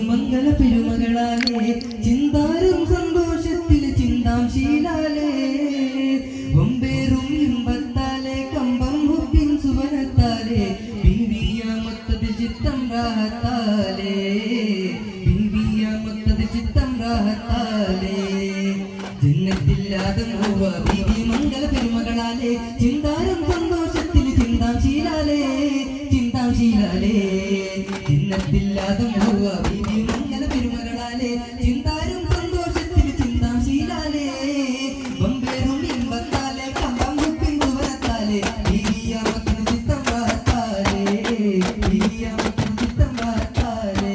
മംഗള പെരുമകളാലേ ചിന്താരും സന്തോഷത്തിൽ ചിന്താം ശീലാലേ ഒമ്പേറും ഇമ്പത്താലേ കമ്പം മുപ്പിൻ സുവനത്താലേ ബീവിയാമത്തത് ചിത്തം റാഹത്താലേ ബീവിയാമത്തത് ചിത്തം റാഹത്താലേ ജന്നത്തില്ലാതെ ബീവി മംഗള പെരുമകളാലേ ചിന്താരും സന്തോഷത്തിൽ ചിന്താം ശീലാലേ ചിന്താം ശീലാലേ ചിന്നത്തില്ലാതെ ബീവി മംഗള പെരുമകളാലേ ചിന്താരും സന്തോഷത്തിൽ ചിന്താം ശീലാലേ ഒമ്പേറും ഇമ്പത്താലേ കമ്പം മുപ്പിൻ സുവനത്താലേ ബീവിയാമത്തത് ചിത്തം റാഹത്താലേ ബീവിയാമത്തത് ചിത്തം റാഹത്താലേ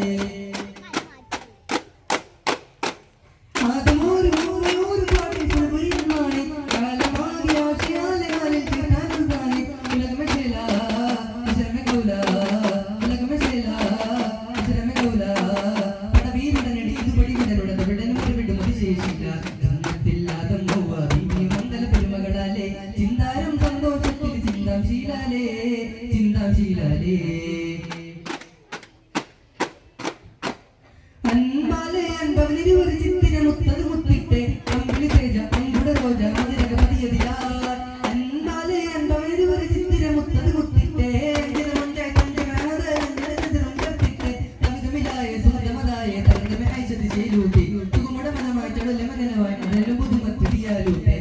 ചിന്താരം സന്തോഷത്തിൽ ചിന്താം ശീലാലേ ചിന്താം ശീലാലേ അൻപാലേ അൻപവനിരുവത് ചിത്തിനെ മുത്തത് മുത്തിട്ട് അമ്പിളി തേജ അമ്പുടെ റോജ മതിരക പതിയതിയാ അൻപാലേ അൻപവനിരുവത് ചിത്തിനെ മുത്തത് മുത്തിട്ട് ജനമുണ്ടായി തന്റെ കാണാതെ ജനത്തിട്ട് തമിതമിലായ സുന്ദമതായ തരംഗമെ ഐശതി ചെയ്ലൂട്ടി തുകുമുട മനമായി ചടലെ മനനവായി അതിലും പുതുമത്ത് പിയാലൂട്ടെ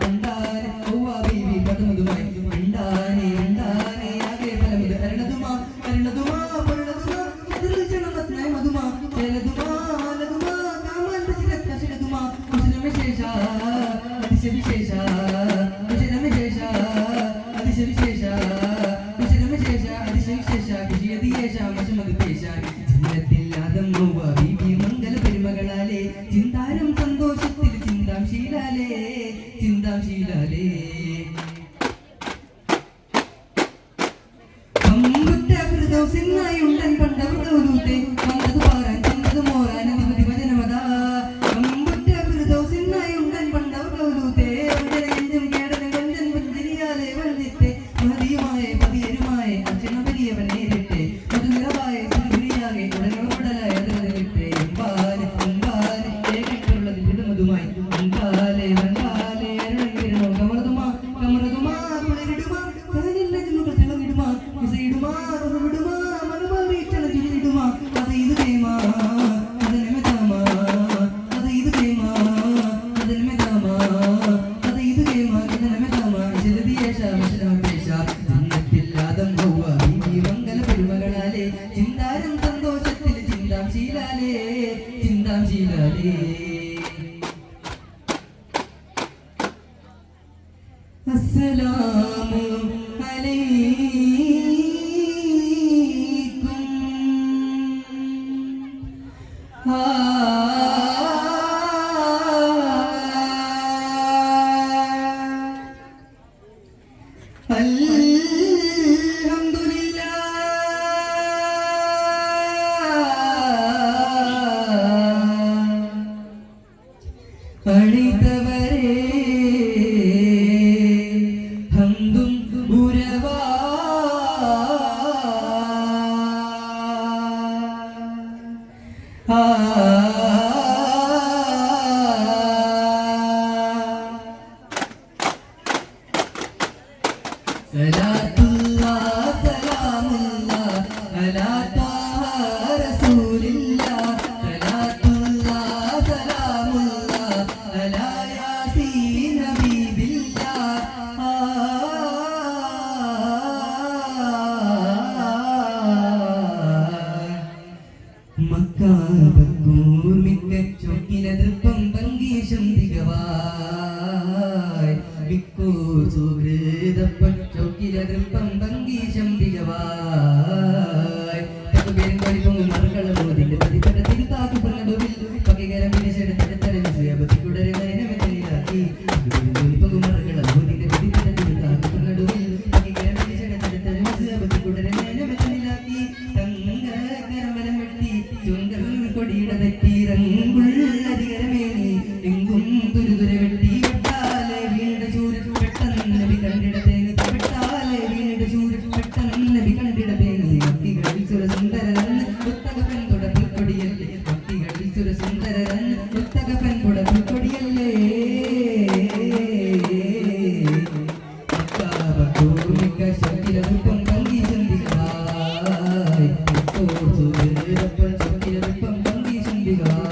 ഉണ്ടാൻ ഔവാ ബീവി പദമതുമായി ഉണ്ടാനെ ഉണ്ടാനെ ആകെ ഫലമുത് അരണതുമാ അരണതുമാ പൊരുളതുമാ ചതുർജനമത്നായ മധുമാ ചേലതുമാ ലതുമാ കാമാൻ പ്രസിദ്ധ ശിലതുമാ കുശലവിശേഷ അതിശവിശേഷ കുശലവിശേഷ അതിശവിശേഷ കുശലവിശേഷ അതിശവിശേഷ വിജയതിയേഷ മശമത് പേശ ചിന്തത്തില്ലാതെ ഔവാ ബീവി മംഗള പെരുമകളാലേ ചിന്താരം സന്തോഷത്തിൽ ചിന്താം ശീലാലേ ചിന്താം ശീലാലേ ായുണ്ടൻ പണ്ടവൃതൂത്തെ വന്നത് പാറാൻ ചെന്നത് മോറാൻ അധിപതി വചനമതാ കമ്പുറ്റായുണ്ടൻ പണ്ടവൃതൂത്തെ വഞ്ചനയും കേടന വഞ്ചൻ പുഞ്ചരിയാലെ വന്നിത്തെ മതിയുമായ പതിയരുമായ അച്ഛന വലിയവൻ നേരിട്ടെ മധുനിറവായ സുരിയാകെ ഉടനോടലായ അതിലിട്ടെ അമ്പാലെ അമ്പാലെ കേട്ടിട്ടുള്ളത് വിടുമതുമായി അമ്പാലെ വണ്ടാലെ അരുണങ്ങിരണോ കമറതുമാ കമറതുമാ കുളിരിടുമാ കാനില്ല ചെന്നുകൾ തിളങ്ങിടുമാ വിസയിടുമാ വിടുമാ മനഭാവീക്ഷണ ചുരിടുമാ അത് ഇത് കേമാ അതിനെമതാമാ അത് ഇത് കേമാ അതിനെമതാമാ അത് ഇത് കേമാ അതിനെമതാമാ ചിലതിയേഷ മശനമേഷ ചിന്തത്തില്ലാതെ ഔവാ ബീവി മംഗള പെരുമകളാലേ ചിന്താരം സന്തോഷത്തിൽ ചിന്താം ശീലാലേ ചിന്താം ശീലാലേ അസ്സലാമു അലൈക്കും അളിതവരേ ഹംദും ഉരവാ സലാത്തുല്ലാഹ് സലാമുല്ലാഹ് അലാ ത്വാഹ റസൂലില്ലാഹ് സലാത്തുല്ലാഹ് സലാമുല്ലാഹ് അലാ യാസീൻ ഹബീബില്ലാഹ് മക്കാബക്കൂർമിക്ക ചൊക്കിലതൃപ്പം പങ്കീശം തികവായ് വിക്കൂർ സുഹൃതപ്പൻ ചൊക്കിലതൃപ്പം പങ്കീശം തികവായ് പകുപേരും കളിപ്പൊങ്ങും മറുകളമോതിന്റെ പ്രതിപട തിരുത്താക്കു പറഞ്ഞതുവിൽ പകരം വിനശടത്തിടത്തരം സുയപത്തിക്കുടരെ നയനമെന്നിലാക്കി കളിപ്പൊങ്ങും മറുകളമോതിന്റെ പ്രതിപട തിരുത്താക്കു പറഞ്ഞതുവിൽ പകരം വിനശടത്തിടത്തരം സുയപത്തിക്കുടരെ നയനമെന്നിലാക്കി തങ്കരമരം വെട്ടി ചുങ്കർ കൊടിയുടെ തെറ്റിറങ്ങുള്ളധികരമേനി എങ്കും തുരുതുര വെട്ടി വെട്ടാലെ വീണ ചൂര പെട്ടെന്ന് കണ്ടിടത്തെ വെട്ടാലെ വീണ നബി കണ്ടിടതേങ്ങി ഭക്തികളിൽ സുരസുന്ദരൻ പുസ്തകപ്പൻ തുടപ്പിൽക്കൊടിയല്ലേ ഭക്തികളിൽ സുരസുന്ദരൻ പുസ്തകപ്പൻ തുടപ്പിൽക്കൊടിയല്ലേ ഭക്തോർമിക്ക ശക്തിരൂപം പങ്കി ചന്ദികായ് ശക്തിരൂപം പങ്കി ചന്ദികായ്